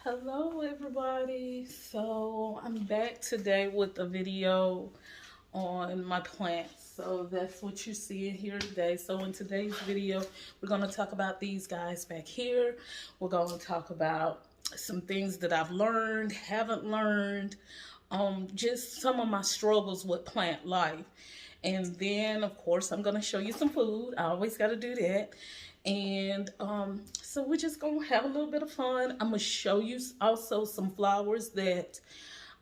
Hello everybody. So I'm back today with a video on my plants. So that's what you're seeing here today. So in today's video, we're going to talk about these guys back here. We're going to talk about some things that I've learned, haven't learned, just some of my struggles with plant life. And then, of course, I'm going to show you some food. I always got to do that. And so we're just going to have a little bit of fun. I'm going to show you also some flowers that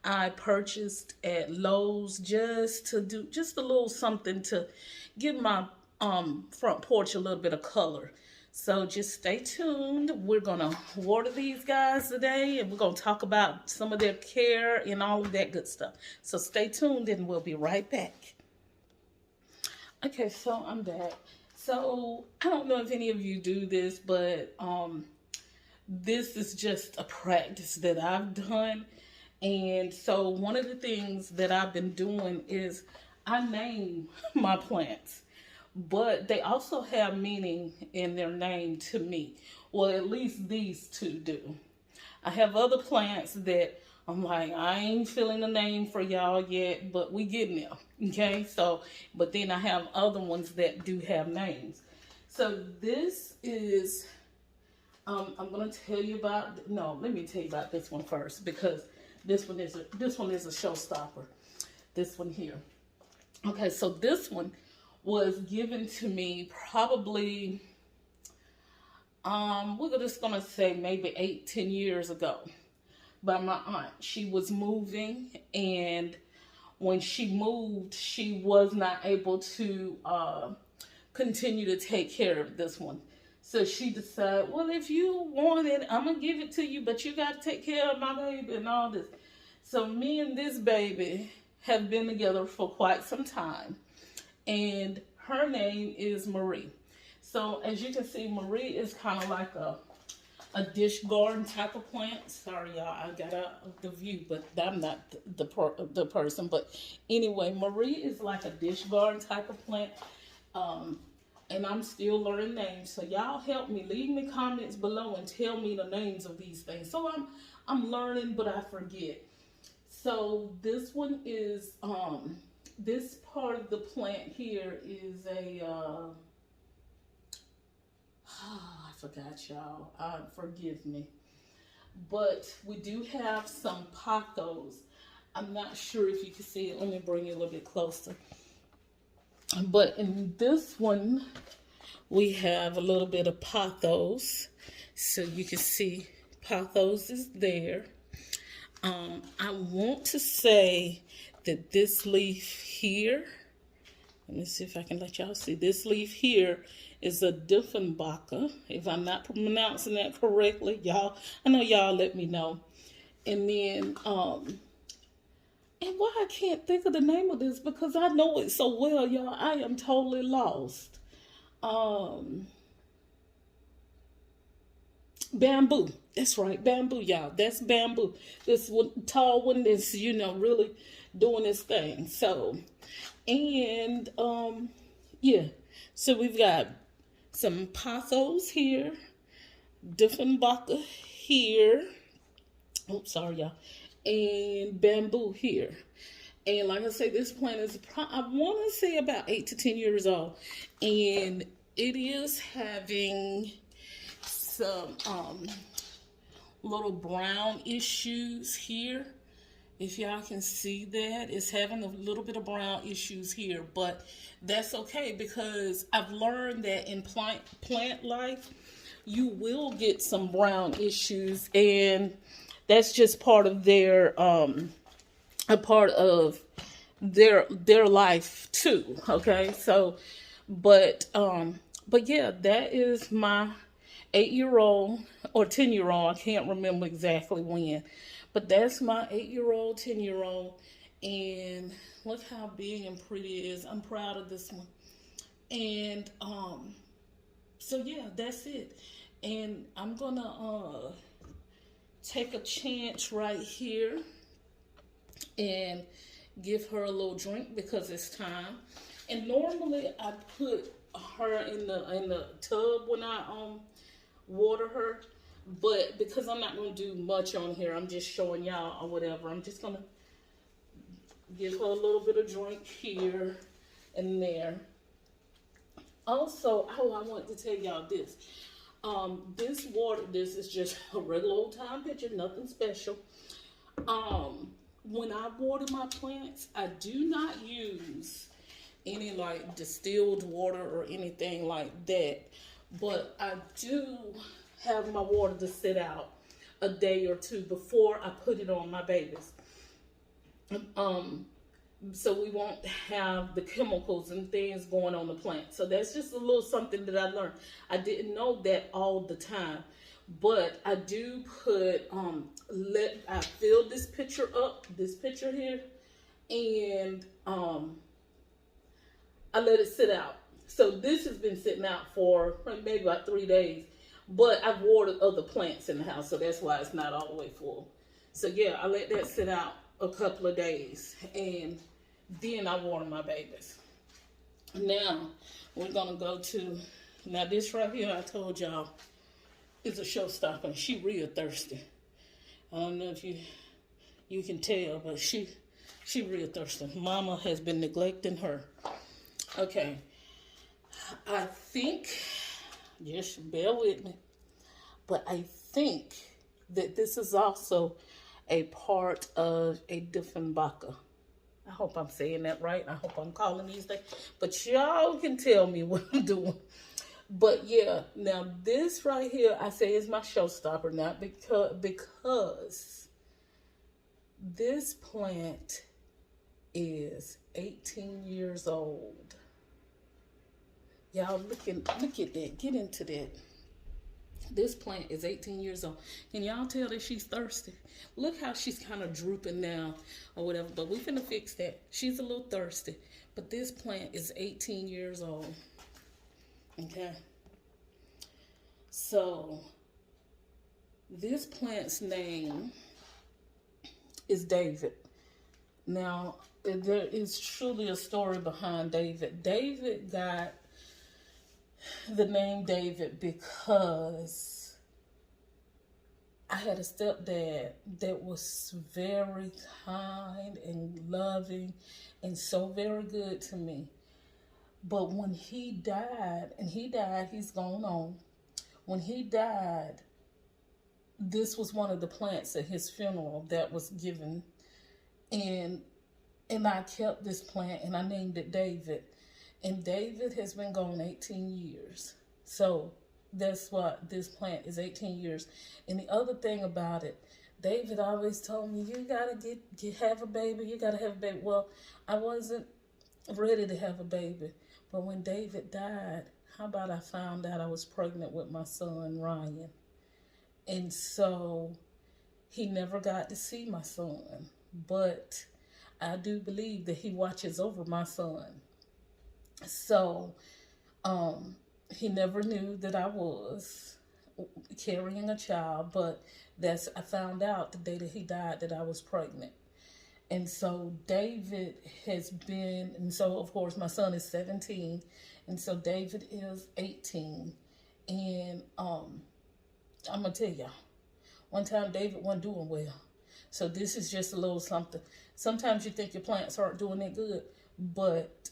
I purchased at Lowe's just to do just a little something to give my front porch a little bit of color. So just stay tuned. We're going to water these guys today, and we're going to talk about some of their care and all of that good stuff. So stay tuned, and we'll be right back. Okay, so I'm back. So I don't know if any of you do this, but this is just a practice that I've done. And so one of the things that I've been doing is I name my plants, but they also have meaning in their name to me. Well, at least these two do. I have other plants that I'm like, I ain't feeling a name for y'all yet, but we getting there. Okay, so, but then I have other ones that do have names. So this is, I'm gonna tell you about. No, let me tell you about this one first because this one is a showstopper. This one here. Okay, so this one was given to me probably, we're just gonna say maybe 8-10 years ago by my aunt. She was moving, and when she moved, she was not able to continue to take care of this one. So she decided, well, if you want it, I'm going to give it to you, but you got to take care of my baby and all this. So me and this baby have been together for quite some time, and her name is Marie. So as you can see, Marie is kind of like a dish garden type of plant. Sorry, y'all, I got out of the view, but I'm not the person. But anyway, Marie is like a dish garden type of plant. And I'm still learning names. So y'all help me. Leave me comments below and tell me the names of these things. So I'm learning, but I forget. So this one is this part of the plant here is a I forgot, y'all. Forgive me. But we do have some pothos. I'm not sure if you can see it. Let me bring it a little bit closer. But in this one, we have a little bit of pothos. So you can see pothos is there. I want to say that this leaf here, let me see if I can let y'all see. This leaf here is a Dieffenbacher. If I'm not pronouncing that correctly, y'all, I know y'all let me know. And then, and why I can't think of the name of this because I know it so well, y'all. I am totally lost. Bamboo. That's right, bamboo, y'all. That's bamboo. This one, tall one is, really doing its thing. So, and yeah. So we've got some pothos here, Dieffenbacher here. Oh, sorry, y'all. And bamboo here. And like I say, this plant is, I want to say about 8 to 10 years old. And it is having some little brown issues here. If y'all can see that, it's having a little bit of brown issues here, but that's okay because I've learned that in plant life, you will get some brown issues, and that's just part of their a part of their life too. Okay, so but yeah, that is my 8-year-old or 10-year-old. I can't remember exactly when. But that's my 8-year-old, 10-year-old. And look how big and pretty it is. I'm proud of this one. And so yeah, that's it. And I'm gonna take a chance right here and give her a little drink because it's time. And normally I put her in the tub when I water her, But because I'm not going to do much on here, I'm just showing y'all or whatever. I'm just going to give her a little bit of drink here and there. Also, I want to tell y'all this. This water, this is just a regular old time pitcher, nothing special. When I water my plants, I do not use any like distilled water or anything like that. But I do have my water to sit out a day or two before I put it on my babies. So we won't have the chemicals and things going on the plant. So that's just a little something that I learned. I didn't know that all the time, but I do put, I fill this pitcher up, this pitcher here, and I let it sit out. So this has been sitting out for maybe about 3 days, but I've watered other plants in the house, so that's why it's not all the way full. So yeah, I let that sit out a couple of days, and then I water my babies. Now, we're going to go to, now this right here, I told y'all, is a showstopper. She real thirsty. I don't know if you can tell, but she real thirsty. Mama has been neglecting her. Okay. I think, just bear with me, but I think that this is also a part of a Dieffenbacher. I hope I'm saying that right. I hope I'm calling these things. But y'all can tell me what I'm doing. But yeah, now this right here, I say is my showstopper, not because this plant is 18 years old. Y'all look at that. Get into that. This plant is 18 years old. Can y'all tell that she's thirsty? Look how she's kind of drooping now or whatever. But we finna fix that. She's a little thirsty. But this plant is 18 years old. Okay. So, this plant's name is David. Now, there is truly a story behind David. David got the name David because I had a stepdad that was very kind and loving and so very good to me. But when he died, he's gone on. When he died, this was one of the plants at his funeral that was given. And I kept this plant and I named it David. And David has been gone 18 years. So that's what this plant is, 18 years. And the other thing about it, David always told me, you gotta have a baby, you gotta have a baby. Well, I wasn't ready to have a baby. But when David died, how about I found out I was pregnant with my son, Ryan. And so he never got to see my son. But I do believe that he watches over my son. So he never knew that I was carrying a child, but I found out the day that he died that I was pregnant. And so David has been, and so of course my son is 17, and so David is 18. And I'm gonna tell y'all, one time David wasn't doing well. So this is just a little something. Sometimes you think your plants aren't doing that good, but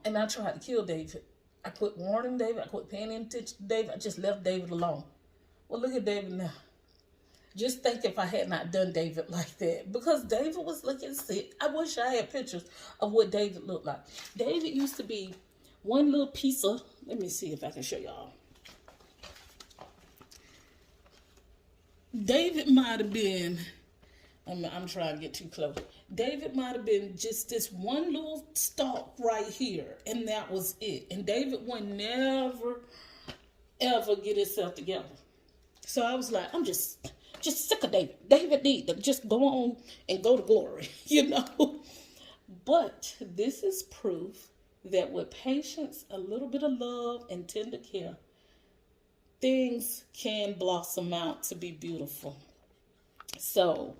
and I tried to kill David. I quit warning David. I quit paying attention to David. I just left David alone. Well, look at David now. Just think if I had not done David like that. Because David was looking sick. I wish I had pictures of what David looked like. David used to be one little piece of, let me see if I can show y'all. David might have been, I'm trying to get too close. David might have been just this one little stalk right here, and that was it. And David would never, ever get himself together. So I was like, I'm just sick of David. David needs to just go on and go to glory, you know. But this is proof that with patience, a little bit of love, and tender care, things can blossom out to be beautiful. So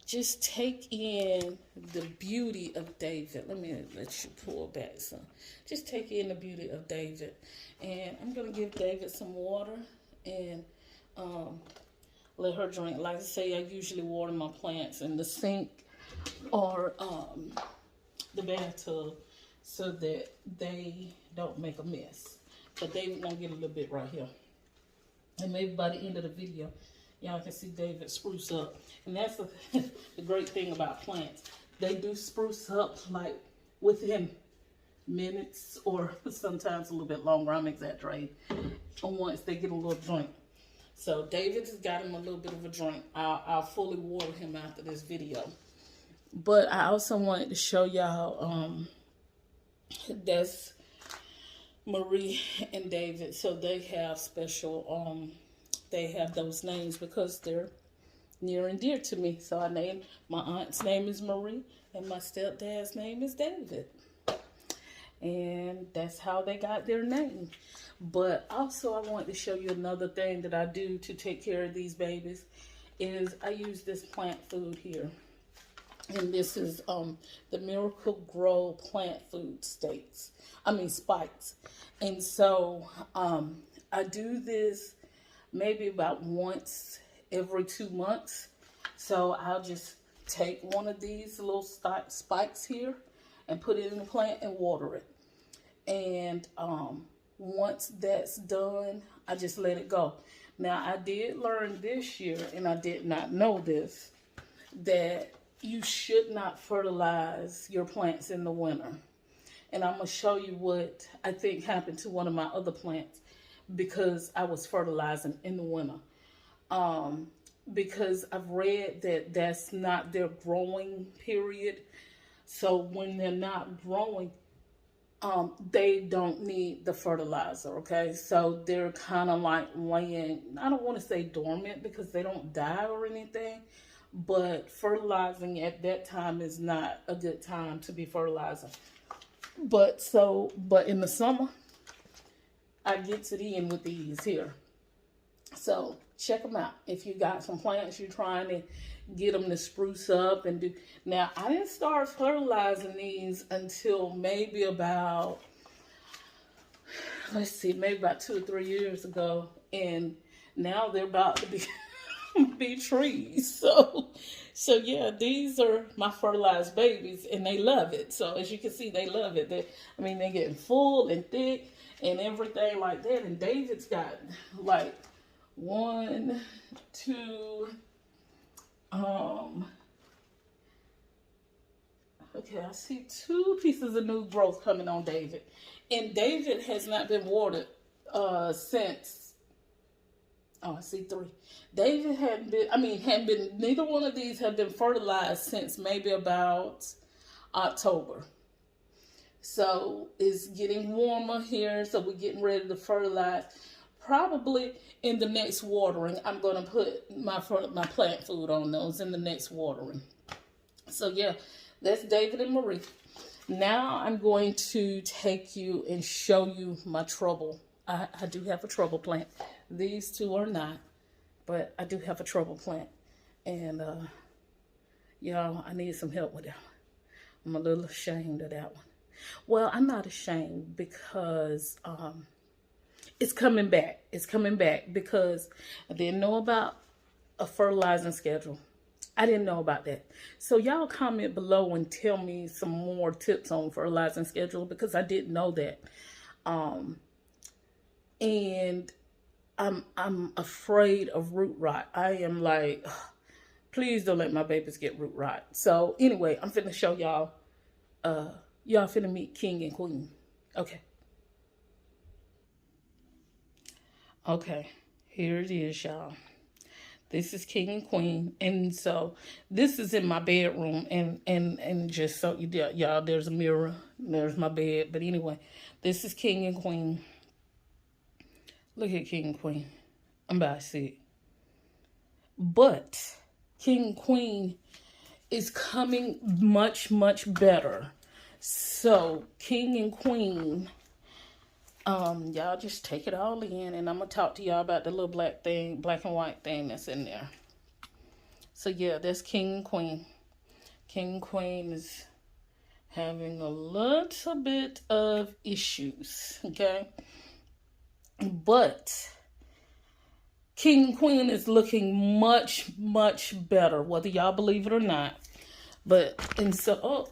just take in the beauty of David. Let me let you pull back some. Just take in the beauty of David. And I'm going to give David some water. And let her drink. Like I say, I usually water my plants in the sink or the bathtub so that they don't make a mess. But they gonna get a little bit right here. And maybe by the end of the video, y'all can see David spruce up. And that's the great thing about plants. They do spruce up like within minutes or sometimes a little bit longer. I'm exaggerating. Once they get a little drink. So David has got him a little bit of a drink. I'll fully water him after this video. But I also wanted to show y'all that's Marie and David. So they have special they have those names because they're near and dear to me. So I named my aunt's name is Marie and my stepdad's name is David. And that's how they got their name. But also I want to show you another thing that I do to take care of these babies is I use this plant food here. And this is the Miracle-Gro plant food spikes. And so I do this maybe about once every 2 months. So I'll just take one of these little spikes here and put it in the plant and water it. And once that's done, I just let it go. Now, I did learn this year, and I did not know this, that you should not fertilize your plants in the winter. And I'm going to show you what I think happened to one of my other plants because I was fertilizing in the winter. Because I've read that that's not their growing period. So when they're not growing, they don't need the fertilizer, okay? So they're kind of like laying, I don't want to say dormant because they don't die or anything, but fertilizing at that time is not a good time to be fertilizing. But in the summer, I get to the end with these here. So check them out. If you got some plants you're trying to get them to spruce up and do. Now, I didn't start fertilizing these until maybe about, maybe about 2 or 3 years ago. And now they're about to be trees. So yeah, these are my fertilized babies and they love it. So as you can see, they love it. They're getting full and thick and everything like that. And David's got like 1, 2, okay, I see 2 pieces of new growth coming on David. And David has not been watered since, I see 3. David neither one of these have been fertilized since maybe about October. So it's getting warmer here, so we're getting ready to fertilize. Probably in the next watering, I'm going to put my plant food on those in the next watering. So yeah, that's David and Marie. Now I'm going to take you and show you my trouble. I do have a trouble plant. These 2 are not, but I do have a trouble plant. And y'all, I need some help with that one. I'm a little ashamed of that one. Well, I'm not ashamed because it's coming back. It's coming back because I didn't know about a fertilizing schedule. I didn't know about that. So y'all comment below and tell me some more tips on fertilizing schedule because I didn't know that. And I'm afraid of root rot. I am like, please don't let my babies get root rot. So anyway, I'm finna show y'all. Y'all finna meet King and Queen. Okay. Okay, here it is, y'all. This is King and Queen. And so this is in my bedroom. And just so y'all, there's a mirror. There's my bed. But anyway, this is King and Queen. Look at King and Queen. I'm about to see it. But King and Queen is coming much, much better. So King and Queen, y'all just take it all in, and I'm gonna talk to y'all about the little black and white thing that's in there. So yeah, that's King and Queen. King and Queen is having a little bit of issues, okay? But King and Queen is looking much, much better, whether y'all believe it or not. But, and so, oh,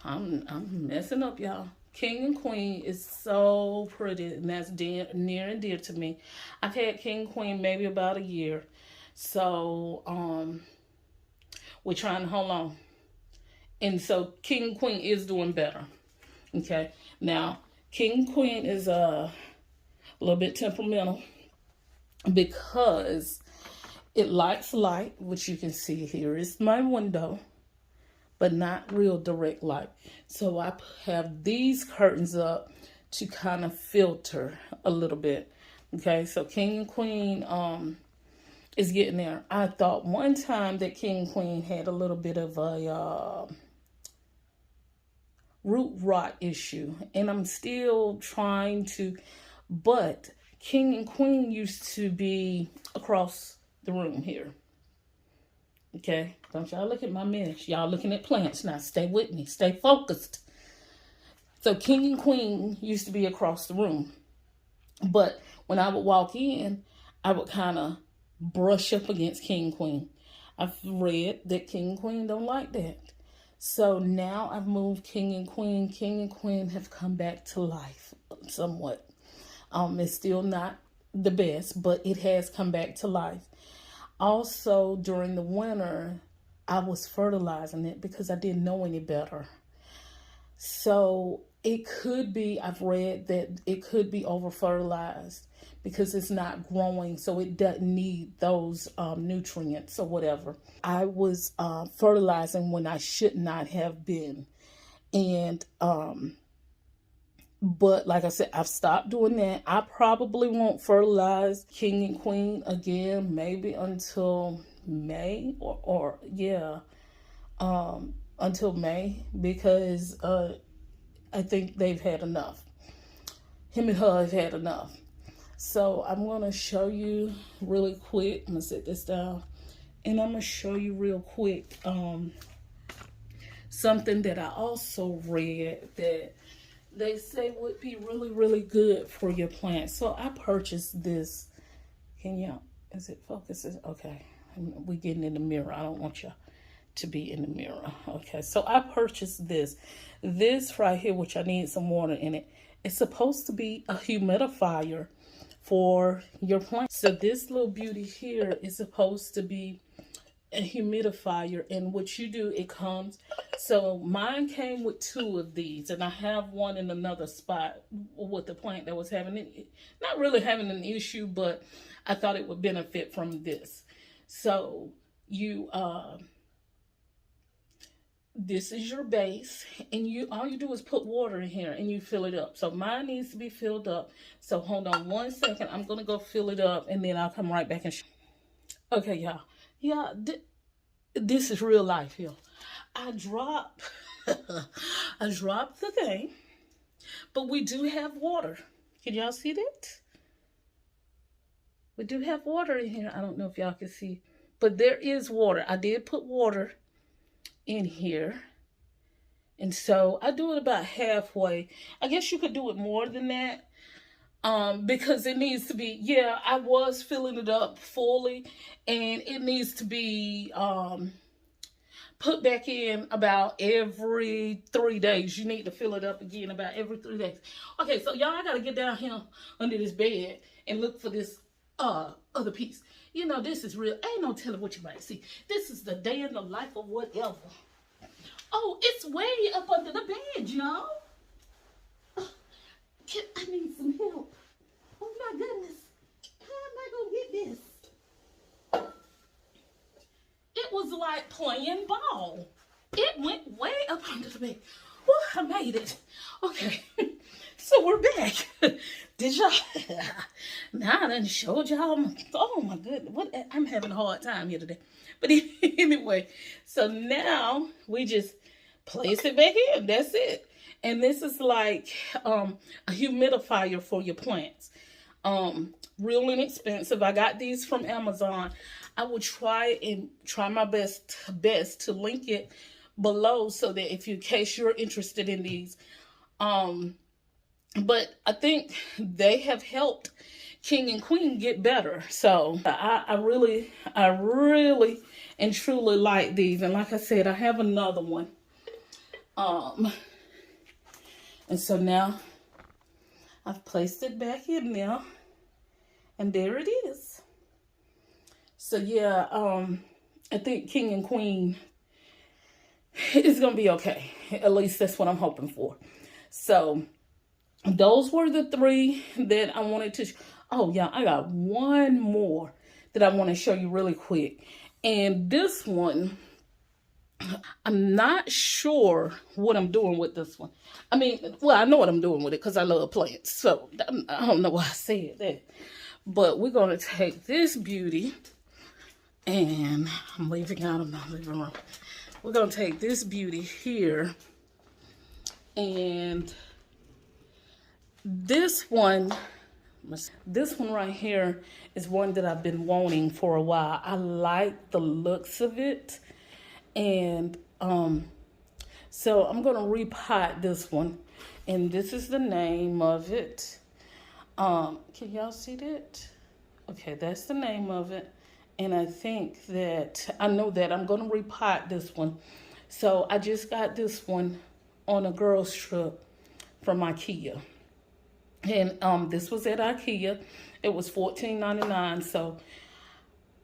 I'm messing up, y'all. King and Queen is so pretty, and that's near and dear to me. I've had King and Queen maybe about a year. So, we're trying to hold on. And so King and Queen is doing better. Okay. Now, King and Queen is a little bit temperamental because it likes light, which you can see here is my window, but not real direct light. So I have these curtains up to kind of filter a little bit. Okay, so King and Queen is getting there. I thought one time that King and Queen had a little bit of a root rot issue, and I'm still trying to, but King and Queen used to be across the room here. Okay, don't y'all look at my mess. Y'all looking at plants now. Stay with me. Stay focused. So King and Queen used to be across the room. But when I would walk in, I would kind of brush up against King and Queen. I've read that King and Queen don't like that. So now I've moved King and Queen. King and Queen have come back to life somewhat. It's still not the best, but it has come back to life. Also, during the winter, I was fertilizing it because I didn't know any better. So it could be, I've read that it could be over fertilized because it's not growing, so it doesn't need those nutrients or whatever. I was fertilizing when I should not have been. And but like I said, I've stopped doing that. I probably won't fertilize King and Queen again, maybe until May or yeah, until May, because I think they've had enough. Him and her have had enough. So I'm going to show you really quick. I'm going to set this down. And I'm going to show you real quick something that I also read that they say would be really, really good for your plants. So I purchased this. Can y'all, is it focuses? Okay. We're getting in the mirror. I don't want y'all to be in the mirror. Okay. So I purchased this. This right here, which I need some water in it. It's supposed to be a humidifier for your plants. So this little beauty here is supposed to be a humidifier, and what you do, it comes, so mine came with 2 of these, and I have one in another spot with the plant that was having it, not really having an issue, but I thought it would benefit from this. So you this is your base, and you all you do is put water in here and you fill it up. So mine needs to be filled up, so hold on one second. I'm gonna go fill it up, and then I'll come right back and okay, y'all. Yeah, this is real life here. I dropped the thing, but we do have water. Can y'all see that? We do have water in here. I don't know if y'all can see, but there is water. I did put water in here. And so I do it about halfway. I guess you could do it more than that. Because it needs to be, yeah, I was filling it up fully, and it needs to be put back in about every 3 days. You need to fill it up again about every 3 days. Okay, so y'all, I gotta get down here under this bed and look for this other piece. You know, this is real. Ain't no telling what you might see. This is the day in the life of whatever. Oh, it's way up under the bed, y'all. I need some help. Oh my goodness. How am I gonna get this? It was like playing ball. It went way up under the bed. Whew, I made it. Okay. So we're back. Did y'all? Now I done showed y'all. Oh my goodness. I'm having a hard time here today. But anyway, so now we just place it back in. That's it. And this is like a humidifier for your plants. Real inexpensive. I got these from Amazon. I will try my best to link it below so that in case you're interested in these. But I think they have helped king and queen get better. So I really and truly like these. And like I said, I have another one. And so now I've placed it back in there, and there it is. So yeah, I think king and queen is gonna be okay. At least that's what I'm hoping for. So those were the three that I wanted to. Oh yeah, I got one more that I want to show you really quick. And this one, I'm not sure what I'm doing with this one. I mean, well, I know what I'm doing with it because I love plants. So I don't know why I said that. But we're going to take this beauty, and I'm leaving out of my living room. We're going to take this beauty here, and this one right here is one that I've been wanting for a while. I like the looks of it. And so I'm going to repot this one. And this is the name of it. Can y'all see that? Okay, that's the name of it. And I think that, I know that I'm going to repot this one. So I just got this one on a girls trip from IKEA. And this was at IKEA. It was $14.99. So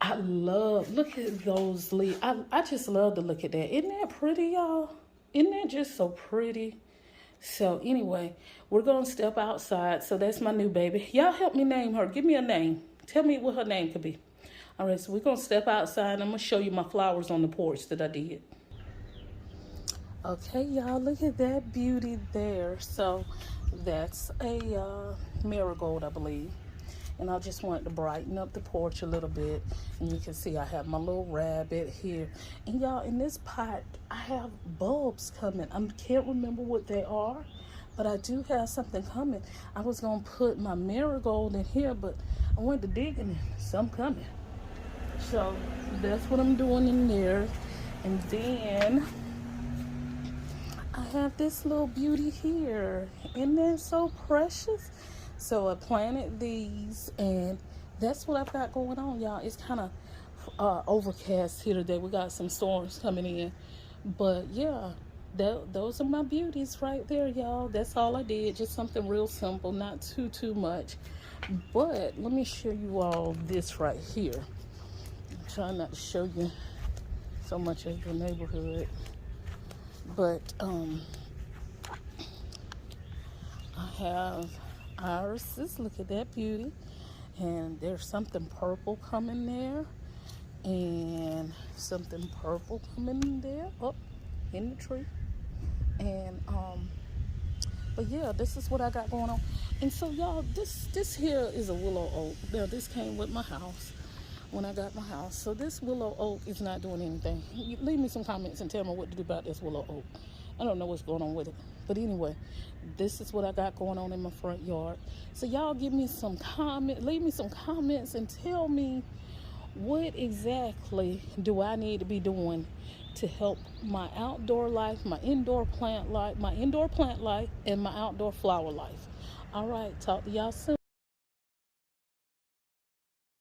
I love, look at those leaves. I just love to look at that. Isn't that pretty, y'all? Isn't that just so pretty? So anyway, we're going to step outside. So that's my new baby. Y'all help me name her. Give me a name. Tell me what her name could be. All right, so we're going to step outside. I'm going to show you my flowers on the porch that I did. Okay, y'all, look at that beauty there. So that's a marigold, I believe. And I just wanted to brighten up the porch a little bit. And you can see I have my little rabbit here. And y'all, in this pot, I have bulbs coming. I can't remember what they are, but I do have something coming. I was going to put my marigold in here, but I went to dig and some coming. So that's what I'm doing in there. And then I have this little beauty here. Isn't that so precious? So I planted these, and that's what I've got going on, y'all. It's kind of overcast here today. We got some storms coming in. But yeah, those are my beauties right there, y'all. That's all I did. Just something real simple, not too much. But let me show you all this right here. I'm trying not to show you so much of the neighborhood. But I have irises. Look at that beauty. And there's something purple coming there, and something purple coming there up in the tree. And but yeah, this is what I got going on. And so y'all, this here is a willow oak. Now this came with my house when I got my house. So this willow oak is not doing anything. Leave me some comments and tell me what to do about this willow oak. I don't know what's going on with it. But anyway, this is what I got going on in my front yard. So y'all give me some comment, leave me some comments and tell me what exactly do I need to be doing to help my outdoor life, my indoor plant life, and my outdoor flower life. All right, talk to y'all soon.